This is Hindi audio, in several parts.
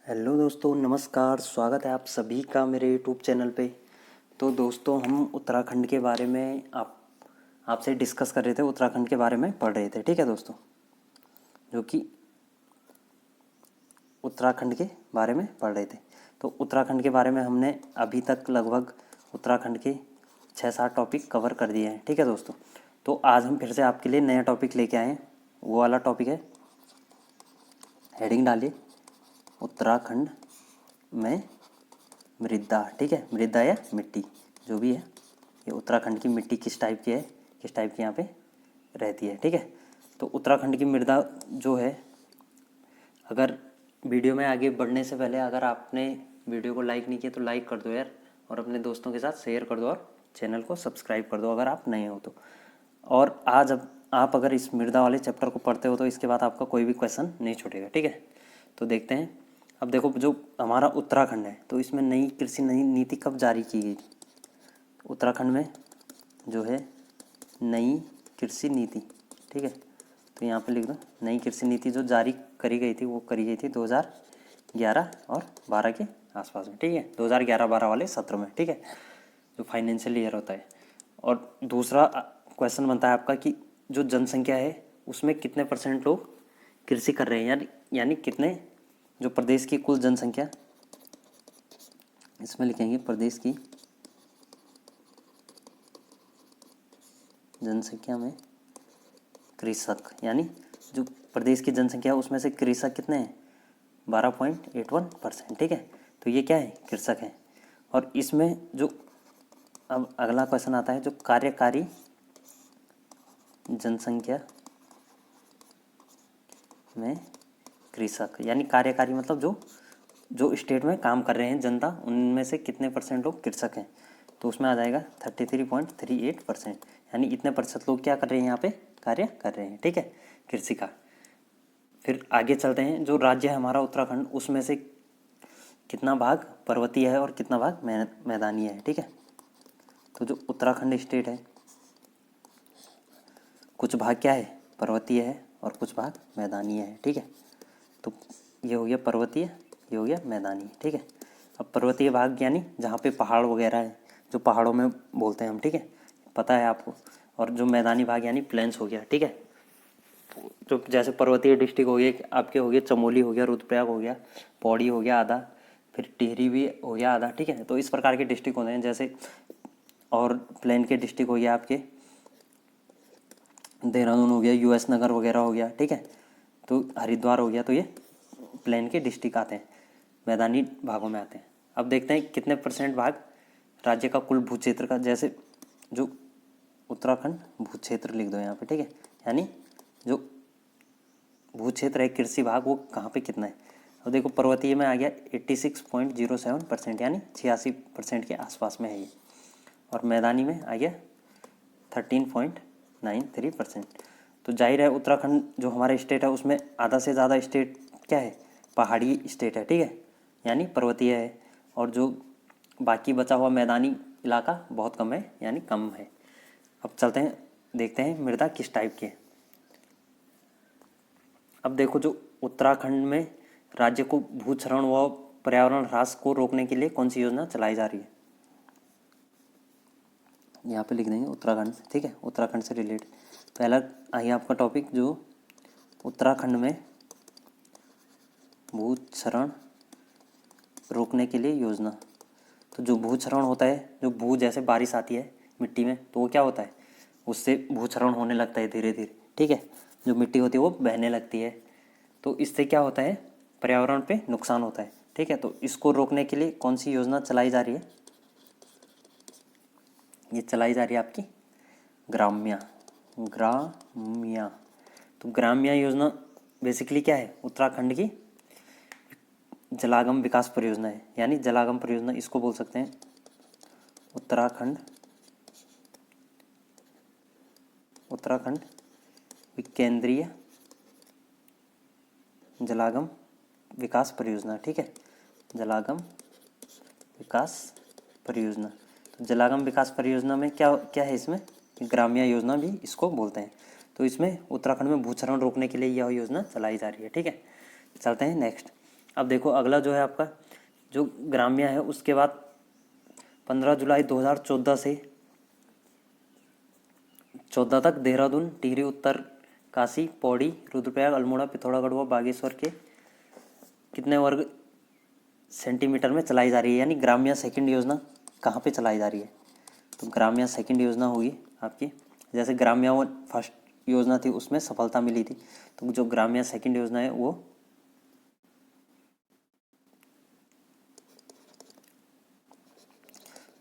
हेलो दोस्तों, नमस्कार। स्वागत है आप सभी का मेरे यूट्यूब चैनल पे। तो दोस्तों, हम उत्तराखंड के बारे में आपसे डिस्कस कर रहे थे। उत्तराखंड के बारे में पढ़ रहे थे, ठीक है दोस्तों, जो कि उत्तराखंड के बारे में पढ़ रहे थे। तो उत्तराखंड के बारे में हमने अभी तक लगभग उत्तराखंड के 6-7 टॉपिक कवर कर दिए हैं, ठीक है दोस्तों। तो आज हम फिर से आपके लिए नया टॉपिक लेके आए हैं। वो वाला टॉपिक है, हेडिंग डालिए, उत्तराखंड में मृदा। ठीक है, मृदा या मिट्टी जो भी है, ये उत्तराखंड की मिट्टी किस टाइप की है, किस टाइप की यहाँ पे रहती है, ठीक है। तो उत्तराखंड की मृदा जो है, अगर वीडियो में आगे बढ़ने से पहले अगर आपने वीडियो को लाइक नहीं किया तो लाइक कर दो यार, और अपने दोस्तों के साथ शेयर कर दो, और चैनल को सब्सक्राइब कर दो अगर आप नए हो तो। और आज अब आप अगर इस मृदा वाले चैप्टर को पढ़ते हो तो इसके बाद आपका कोई भी क्वेश्चन नहीं छूटेगा, ठीक है। तो देखते हैं। अब देखो, जो हमारा उत्तराखंड है तो इसमें नई कृषि नई नीति कब जारी की गई थी। उत्तराखंड में जो है नई कृषि नीति, ठीक है, तो यहाँ पे लिख दो, नई कृषि नीति जो जारी करी गई थी वो करी गई थी 2011 और 12 के आसपास में, ठीक है, 2011-12 वाले सत्र में, ठीक है, जो फाइनेंशियल ईयर होता है। और दूसरा क्वेश्चन बनता है आपका कि जो जनसंख्या है उसमें कितने % लोग कृषि कर रहे हैं, यानी कितने, जो प्रदेश की कुल जनसंख्या, इसमें लिखेंगे प्रदेश की जनसंख्या में कृषक, यानी जो प्रदेश की जनसंख्या है उसमें से कृषक कितने हैं, 12.81%, ठीक है। तो ये क्या है, कृषक है। और इसमें जो अब अगला क्वेश्चन आता है, जो कार्यकारी जनसंख्या में कृषक, यानी कार्यकारी मतलब जो स्टेट में काम कर रहे हैं जनता, उनमें से कितने % लोग कृषक हैं। तो उसमें आ जाएगा 33.38%, यानी इतने % लोग क्या कर रहे हैं, यहाँ पे कार्य कर रहे हैं, ठीक है, कृषि का। फिर आगे चलते हैं। जो राज्य है हमारा उत्तराखंड, उसमें से कितना भाग पर्वतीय है और कितना भाग मैदानी है, ठीक है। तो जो उत्तराखंड स्टेट है, कुछ भाग क्या है, पर्वतीय है और कुछ भाग मैदानी है, ठीक है। तो ये हो गया पर्वतीय, ये हो गया मैदानी, ठीक है। अब पर्वतीय भाग यानी जहाँ पे पहाड़ वगैरह है, जो पहाड़ों में बोलते हैं हम, ठीक है, पता है आपको। और जो मैदानी भाग यानी प्लेन्स हो गया, ठीक है। जो जैसे पर्वतीय डिस्ट्रिक्ट हो गए आपके, हो गए चमोली हो गया, रुद्रप्रयाग हो गया, पौड़ी हो गया आधा, फिर टिहरी भी हो गया आधा, ठीक है। तो इस प्रकार के डिस्ट्रिक्ट होते हैं जैसे। और प्लेन के डिस्ट्रिक्ट हो गया आपके देहरादून हो गया, US नगर वगैरह हो गया, ठीक है, तो हरिद्वार हो गया। तो ये प्लेन के डिस्ट्रिक्ट आते हैं, मैदानी भागों में आते हैं। अब देखते हैं कितने % भाग राज्य का कुल भू क्षेत्र का, जैसे जो उत्तराखंड भू क्षेत्र लिख दो यहाँ पे, ठीक है, यानी जो भू क्षेत्र है कृषि भाग वो कहाँ पे कितना है। अब देखो, पर्वतीय में आ गया 86.07%, यानी 86% के आसपास में है ये। और मैदानी में आ गया 13.93%। तो जाहिर है उत्तराखंड जो हमारा स्टेट है उसमें आधा से ज़्यादा स्टेट क्या है, पहाड़ी स्टेट है, ठीक है, यानी पर्वतीय है। और जो बाकी बचा हुआ मैदानी इलाका बहुत कम है, यानी कम है। अब चलते हैं, देखते हैं मृदा किस टाइप की है। अब देखो, जो उत्तराखंड में राज्य को भूक्षरण व पर्यावरण ह्रास को रोकने के लिए कौन सी योजना चलाई जा रही है, यहाँ पे लिख देंगे उत्तराखंड से, ठीक है, उत्तराखंड से रिलेटेड। पहला आइए आपका टॉपिक, जो उत्तराखंड में भूक्षरण रोकने के लिए योजना। तो जो भूक्षरण होता है, जो भू जैसे बारिश आती है मिट्टी में तो वो क्या होता है, उससे भूक्षरण होने लगता है धीरे धीरे, ठीक है, जो मिट्टी होती है वो बहने लगती है। तो इससे क्या होता है, पर्यावरण पे नुकसान होता है, ठीक है। तो इसको रोकने के लिए कौन सी योजना चलाई जा रही है, ये चलाई जा रही है आपकी ग्राम्या। तो ग्राम्या योजना बेसिकली क्या है, उत्तराखंड की जलागम विकास परियोजना है, यानी जलागम परियोजना इसको बोल सकते हैं, उत्तराखंड केंद्रीय जलागम विकास परियोजना, ठीक है, जलागम विकास परियोजना। तो जलागम विकास परियोजना में क्या क्या है, इसमें ग्राम्या योजना भी इसको बोलते हैं। तो इसमें उत्तराखंड में भूक्षरण रोकने के लिए यह योजना चलाई जा रही है, ठीक है। चलते हैं नेक्स्ट। अब देखो अगला जो है आपका जो ग्राम्य है, उसके बाद 15 जुलाई 2014 से 14 तक देहरादून, टिहरी, उत्तरकाशी, पौड़ी, रुद्रप्रयाग, अल्मोड़ा, पिथौरागढ़ व बागेश्वर के कितने वर्ग सेंटीमीटर में चलाई जा रही है, यानी ग्राम्य सेकंड योजना कहाँ पे चलाई जा रही है। तो ग्राम्य सेकंड योजना होगी आपकी, जैसे ग्राम्य वन फर्स्ट योजना थी उसमें सफलता मिली थी, तो जो ग्राम्य सेकंड योजना है वो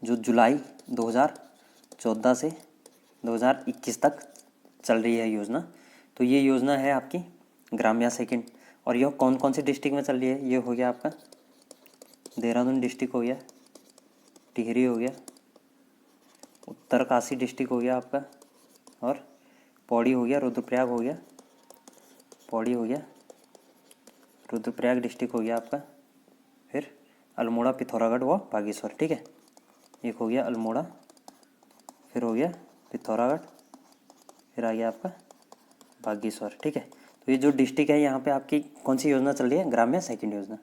जो जुलाई 2014 से 2021 तक चल रही है योजना, तो ये योजना है आपकी ग्राम्य सेकंड। और यह कौन कौन सी डिस्ट्रिक्ट में चल रही है, ये हो गया आपका देहरादून डिस्ट्रिक्ट हो गया, टिहरी हो गया, उत्तरकाशी डिस्ट्रिक्ट हो गया आपका, और पौड़ी हो गया, रुद्रप्रयाग हो गया, पौड़ी हो गया, रुद्रप्रयाग डिस्ट्रिक्ट हो गया आपका, फिर अल्मोड़ा, पिथौरागढ़ व बागेश्वर। ठीक है, एक हो गया अल्मोड़ा, फिर हो गया पिथौरागढ़, फिर आ गया आपका बागेश्वर। ठीक है, तो ये जो डिस्ट्रिक्ट है यहाँ पे आपकी कौन सी योजना चल रही है, ग्राम्य सेकंड योजना,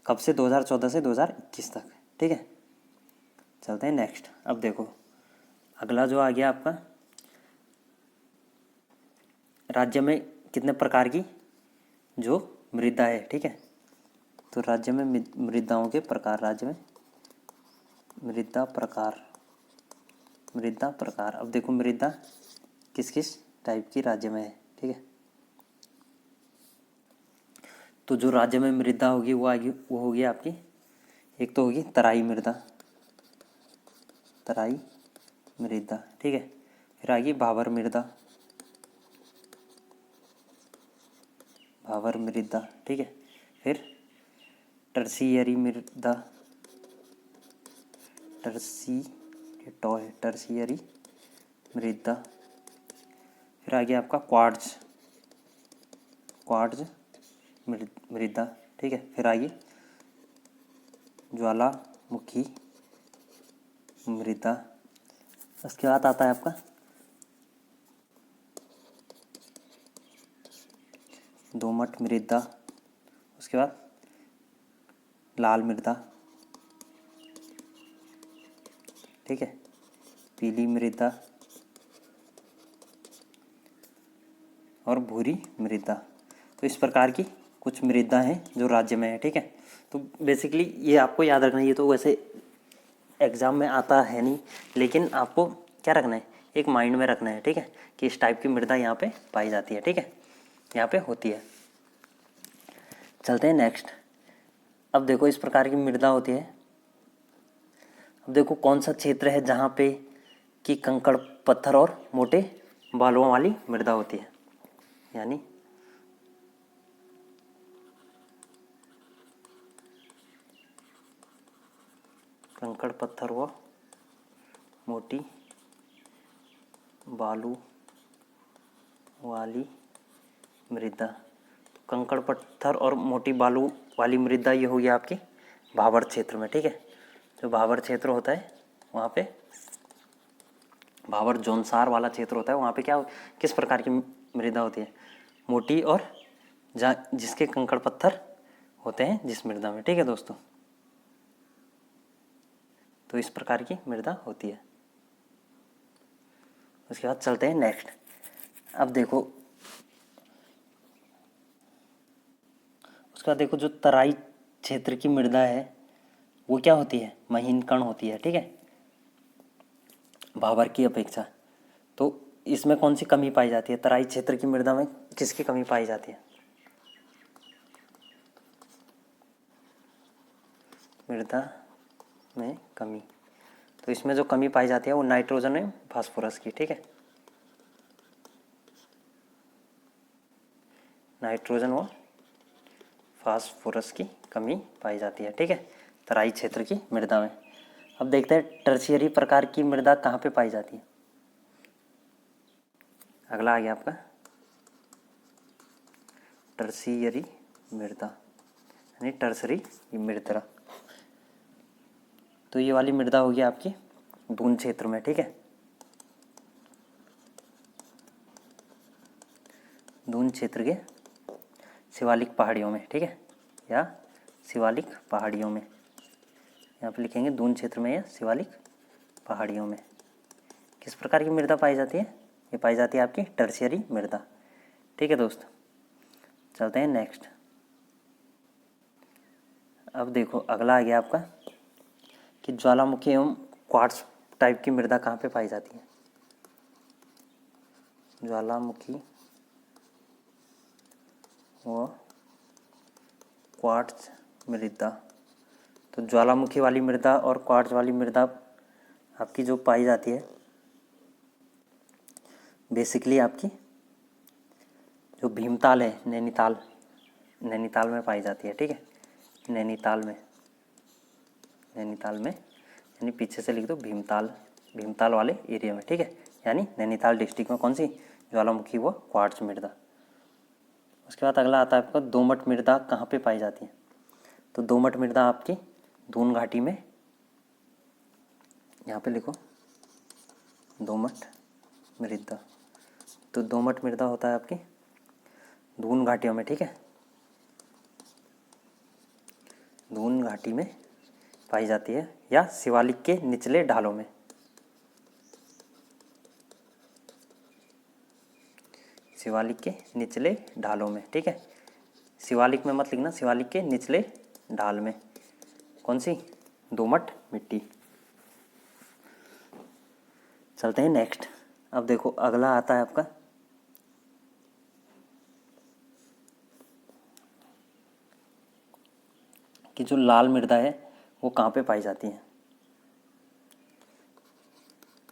कब से 2014 से 2021 तक। ठीक है, चलते हैं नेक्स्ट। अब देखो अगला जो आ गया आपका राज्य में कितने प्रकार की जो मृदा है। ठीक है, तो राज्य में मृदाओं के प्रकार, राज्य में मृदा प्रकार, मृदा प्रकार। अब देखो मृदा किस किस टाइप की राज्य में है। ठीक है, तो जो राज्य में मृदा होगी वो आएगी, वो होगी आपकी, एक तो होगी तराई मृदा, तराई मृदा। ठीक है, फिर आएगी भावर मृदा, भावर मृदा। ठीक है, फिर टर्सियरी मृदा, टर्सियरी मृदा। फिर आ गया आपका क्वार्ट्ज, क्वार्ट्ज मृदा। ठीक है, फिर आइए ज्वालामुखी मृदा। उसके बाद आता है आपका दोमट मृदा, उसके बाद लाल मृदा। ठीक है, पीली मृदा और भूरी मृदा। तो इस प्रकार की कुछ मृदा हैं जो राज्य में है। ठीक है, तो बेसिकली ये आपको याद रखना है, ये तो वैसे एग्ज़ाम में आता है नहीं, लेकिन आपको क्या रखना है, एक माइंड में रखना है। ठीक है, कि इस टाइप की मृदा यहाँ पे पाई जाती है। ठीक है, यहाँ पे होती है। चलते हैं नेक्स्ट। अब देखो इस प्रकार की मृदा होती है। अब देखो कौन सा क्षेत्र है जहाँ पे कि कंकड़ पत्थर और मोटे बालुओं वाली मृदा होती है, यानी कंकड़ पत्थर व मोटी बालू वाली मृदा। तो कंकड़ पत्थर और मोटी बालू वाली मृदा ये होगी आपकी भाबर क्षेत्र में। ठीक है, जो भाबर क्षेत्र होता है वहाँ पे, भाबर जोनसार वाला क्षेत्र होता है, वहाँ पे क्या किस प्रकार की मृदा होती है, मोटी और जिसके कंकड़ पत्थर होते हैं जिस मृदा में। ठीक है दोस्तों, तो इस प्रकार की मृदा होती है। उसके बाद चलते हैं नेक्स्ट। अब देखो उसका देखो जो तराई क्षेत्र की मृदा है वो क्या होती है, महीन कण होती है। ठीक है, भाबर की अपेक्षा। तो इसमें कौन सी कमी पाई जाती है, तराई क्षेत्र की मृदा में किसकी कमी पाई जाती है, मृदा में कमी। तो इसमें जो कमी पाई जाती है वो नाइट्रोजन एवं फास्फोरस की। ठीक है, नाइट्रोजन व फास्फोरस की कमी पाई जाती है। ठीक है, तराई क्षेत्र की मृदा में। अब देखते हैं टर्शियरी प्रकार की मृदा कहाँ पे पाई जाती है। अगला आ गया आपका टर्शियरी मृदा, यानी टर्सरी मृदा। तो ये वाली मृदा होगी आपकी दून क्षेत्र में। ठीक है, दून क्षेत्र के शिवालिक पहाड़ियों में। ठीक है, या शिवालिक पहाड़ियों में। यहाँ पे लिखेंगे दून क्षेत्र में या शिवालिक पहाड़ियों में। किस प्रकार की मृदा पाई जाती है? ये पाई जाती है आपकी टर्शियरी मृदा। ठीक है दोस्त, चलते हैं नेक्स्ट। अब देखो अगला आ गया आपका कि ज्वालामुखी एवं क्वार्ट्ज टाइप की मृदा कहाँ पे पाई जाती है? ज्वालामुखी व क्वार्ट्ज मृदा। तो ज्वालामुखी वाली मृदा और क्वार्ट्ज वाली मृदा आपकी जो पाई जाती है बेसिकली आपकी जो भीमताल है, नैनीताल में पाई जाती है। ठीक है, नैनीताल में यानी पीछे से लिख दो भीमताल वाले एरिया में। ठीक है, यानी नैनीताल डिस्ट्रिक्ट में कौन सी? ज्वालामुखी व क्वार्ट्ज मृदा। उसके बाद अगला आता है आपका दोमट मृदा कहाँ पे पाई जाती है? तो दोमट मृदा आपकी दून घाटी में, यहाँ पे लिखो दोमट मृदा। तो दोमट मृदा होता है आपकी दून घाटियों में। ठीक है, दून घाटी में पाई जाती है या शिवालिक के निचले ढालों में। शिवालिक के निचले ढालों में। ठीक है, शिवालिक में मत लिखना, शिवालिक के निचले ढाल में। कौन सी? दोमट मिट्टी। चलते हैं नेक्स्ट। अब देखो अगला आता है आपका कि जो लाल मृदा है वो कहाँ पे पाई जाती है?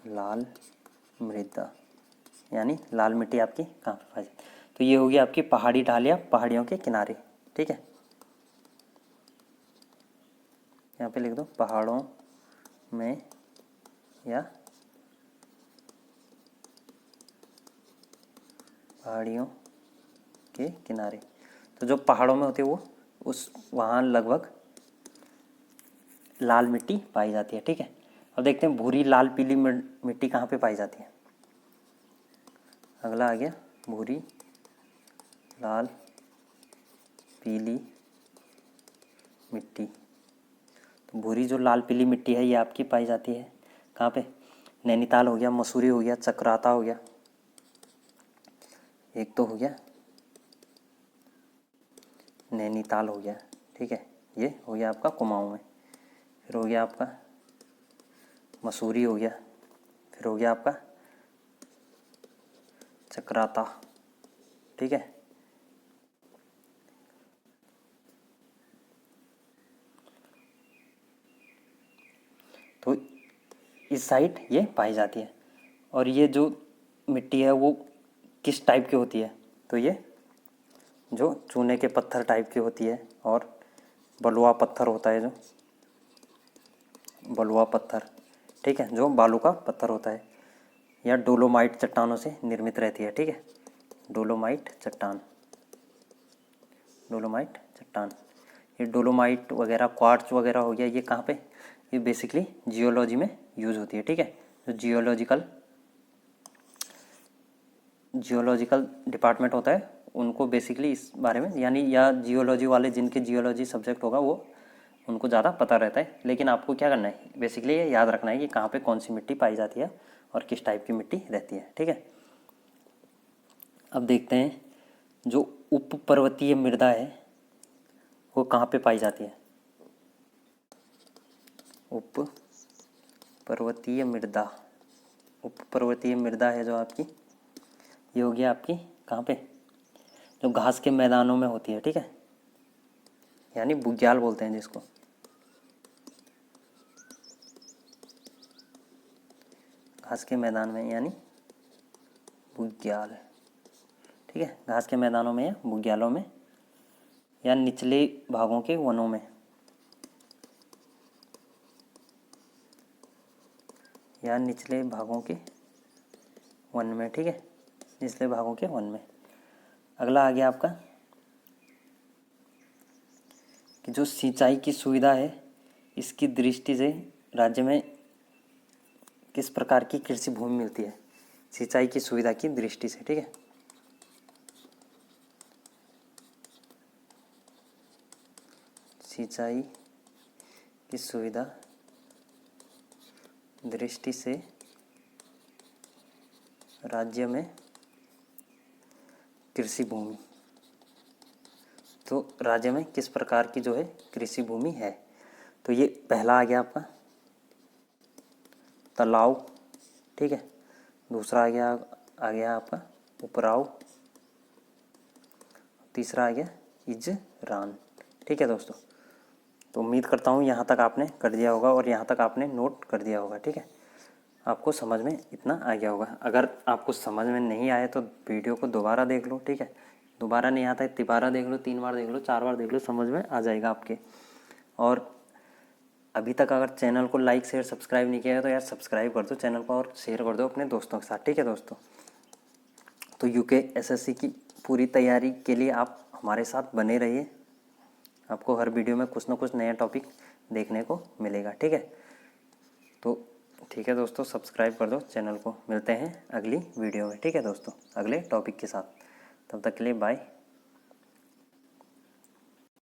लाल मृदा यानी लाल मिट्टी आपकी कहाँ पे पाई जाती है? तो ये होगी आपकी पहाड़ी ढाल या पहाड़ियों के किनारे। ठीक है, यहाँ पे लिख दो पहाड़ों में या पहाड़ियों के किनारे। तो जो पहाड़ों में होती है वो वहाँ लगभग लाल मिट्टी पाई जाती है। ठीक है, अब देखते हैं भूरी लाल पीली मिट्टी कहाँ पे पाई जाती है। अगला आ गया भूरी लाल पीली मिट्टी। तो भूरी जो लाल पीली मिट्टी है ये आपकी पाई जाती है कहाँ पे? नैनीताल हो गया, मसूरी हो गया, चक्राता हो गया, एक तो हो गया नैनीताल हो गया। ठीक है, ये हो गया आपका कुमाऊं में। फिर हो गया आपका मसूरी हो गया, फिर हो गया आपका चक्राता। ठीक है, तो इस साइड ये पाई जाती है। और ये जो मिट्टी है वो किस टाइप की होती है? तो ये जो चूने के पत्थर टाइप की होती है और बलुआ पत्थर होता है, जो बलुआ पत्थर। ठीक है, जो बालू का पत्थर होता है या डोलोमाइट चट्टानों से निर्मित रहती है। ठीक है, डोलोमाइट चट्टान, ये डोलोमाइट वगैरह क्वार्ट्ज वगैरह हो गया, ये कहाँ पे? ये बेसिकली जियोलॉजी में यूज़ होती है। ठीक है, जो जियोलॉजिकल डिपार्टमेंट होता है उनको बेसिकली इस बारे में, यानी या जियोलॉजी वाले जिनके जियोलॉजी सब्जेक्ट होगा वो उनको ज़्यादा पता रहता है। लेकिन आपको क्या करना है, बेसिकली ये याद रखना है कि कहाँ पे कौन सी मिट्टी पाई जाती है और किस टाइप की मिट्टी रहती है। ठीक है, अब देखते हैं जो उप पर्वतीय मृदा है वो कहाँ पे पाई जाती है? उप पर्वतीय मृदा है जो आपकी, ये होगी आपकी कहाँ पे? जो घास के मैदानों में होती है। ठीक है, यानी बुग्याल बोलते हैं जिसको, घास के मैदान में यानी बुग्याल। ठीक है, घास के मैदानों में या बुग्यालों में या निचले भागों के वनों में, या निचले भागों के वन में। ठीक है, निचले भागों के वन में। अगला आ गया आपका कि जो सिंचाई की सुविधा है इसकी दृष्टि से राज्य में किस प्रकार की कृषि भूमि मिलती है? सिंचाई की सुविधा की दृष्टि से। ठीक है, सिंचाई की सुविधा दृष्टि से राज्य में कृषि भूमि, तो राज्य में किस प्रकार की जो है कृषि भूमि है। तो ये पहला आ गया आपका तालाब, ठीक है। दूसरा आ गया आपका उपराव, तीसरा आ गया इजरान, ठीक है दोस्तों। तो उम्मीद करता हूँ यहाँ तक आपने कर दिया होगा और यहाँ तक आपने नोट कर दिया होगा, ठीक है। आपको समझ में इतना आ गया होगा। अगर आपको समझ में नहीं आया तो वीडियो को दोबारा देख लो, ठीक है। दोबारा नहीं आता है तिबारा देख लो, 3 बार देख लो, 4 बार देख लो, समझ में आ जाएगा आपके। और अभी तक अगर चैनल को लाइक शेयर सब्सक्राइब नहीं किया है तो यार सब्सक्राइब कर दो चैनल को और शेयर कर दो अपने दोस्तों के साथ, ठीक है दोस्तों। तो यूके एसएससी की पूरी तैयारी के लिए आप हमारे साथ बने रहिए। आपको हर वीडियो में कुछ ना कुछ नया टॉपिक देखने को मिलेगा, ठीक है। तो ठीक है दोस्तों, सब्सक्राइब कर दो चैनल को। मिलते हैं अगली वीडियो में, ठीक है दोस्तों, अगले टॉपिक के साथ। तब तक के लिए बाय।